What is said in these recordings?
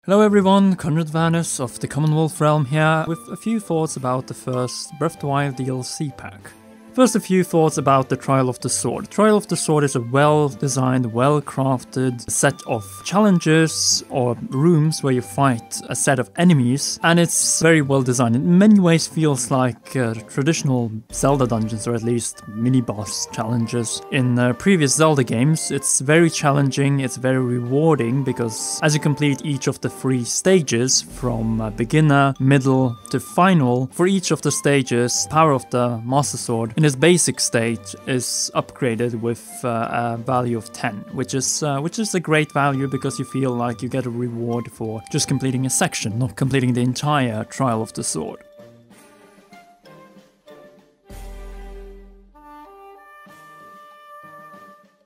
Hello everyone, Konrad of the Commonwealth Realm here, with a few thoughts about the first Breath of the Wild DLC pack. First, a few thoughts about the Trial of the Sword. Trial of the Sword is a well-designed, well-crafted set of challenges or rooms where you fight a set of enemies, and it's very well-designed. In many ways feels like traditional Zelda dungeons, or at least mini-boss challenges. In previous Zelda games, it's very challenging, it's very rewarding, because as you complete each of the 3 stages, from beginner, middle to final, for each of the stages, power of the Master Sword in its basic state is upgraded with a value of 10, which is a great value because you feel like you get a reward for just completing a section, not completing the entire Trial of the Sword.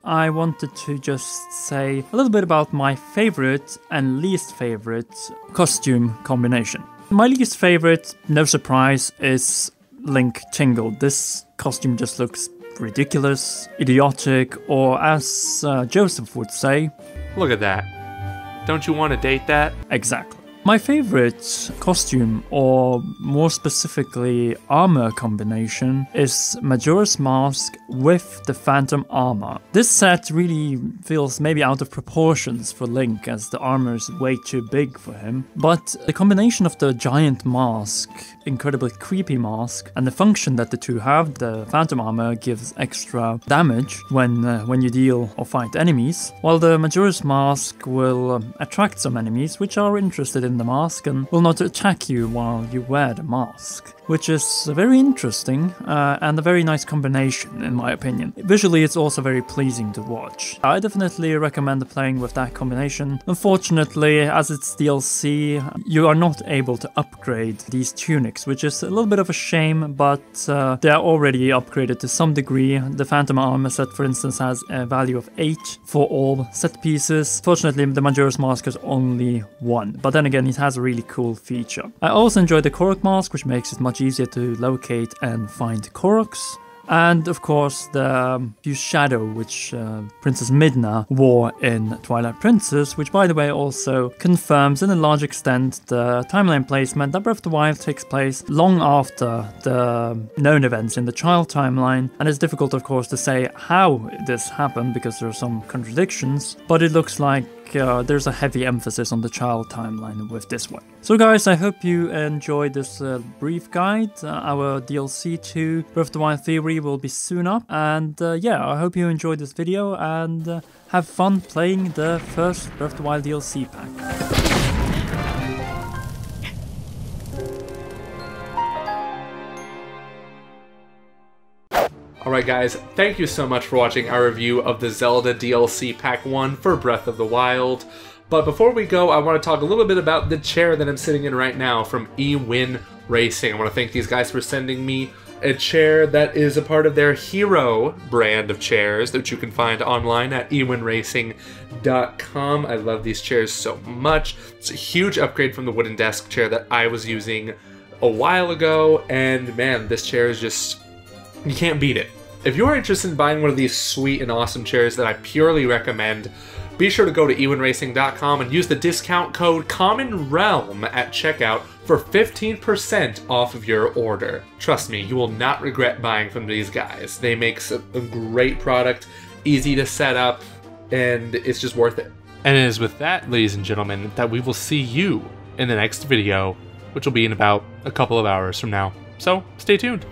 I wanted to just say a little bit about my favorite and least favorite costume combination. My least favorite, no surprise, is Link Tingle. This costume just looks ridiculous, idiotic, or as Joseph would say, look at that. Don't you want to date that? Exactly. My favorite costume, or more specifically armor combination, is Majora's Mask with the Phantom Armor. This set really feels maybe out of proportions for Link, as the armor is way too big for him, but the combination of the giant mask, incredibly creepy mask, and the function that the two have, the Phantom Armor gives extra damage when you deal or fight enemies, while the Majora's Mask will attract some enemies which are interested in the mask and will not attack you while you wear the mask, which is very interesting and a very nice combination in my opinion. Visually it's also very pleasing to watch. I definitely recommend playing with that combination. Unfortunately, as it's DLC, you are not able to upgrade these tunics, which is a little bit of a shame, but they are already upgraded to some degree. The Phantom Armor set, for instance, has a value of 8 for all set pieces. Fortunately, the Majora's Mask has only 1, but then again, it has a really cool feature. I also enjoy the Korok Mask, which makes it much easier to locate and find Koroks. And of course the Fused Shadow, which Princess Midna wore in Twilight Princess, which by the way also confirms in a large extent the timeline placement that Breath of the Wild takes place long after the known events in the child timeline, and it's difficult of course to say how this happened because there are some contradictions, but it looks like there's a heavy emphasis on the child timeline with this one. So guys, I hope you enjoyed this brief guide. Our DLC to Breath of the Wild Theory will be soon up, and yeah, I hope you enjoyed this video and have fun playing the first Breath of the Wild DLC pack. Alright guys, thank you so much for watching our review of the Zelda DLC Pack 1 for Breath of the Wild. But before we go, I want to talk a little bit about the chair that I'm sitting in right now from eWin Racing. I want to thank these guys for sending me a chair that is a part of their Hero brand of chairs that you can find online at ewinracing.com. I love these chairs so much. It's a huge upgrade from the wooden desk chair that I was using a while ago, and man, this chair is just... you can't beat it. If you're interested in buying one of these sweet and awesome chairs that I purely recommend, be sure to go to ewinracing.com and use the discount code COMMONREALM at checkout for 15% off of your order. Trust me, you will not regret buying from these guys. They make a great product, easy to set up, and it's just worth it. And it is with that, ladies and gentlemen, that we will see you in the next video, which will be in about a couple of hours from now. So, stay tuned.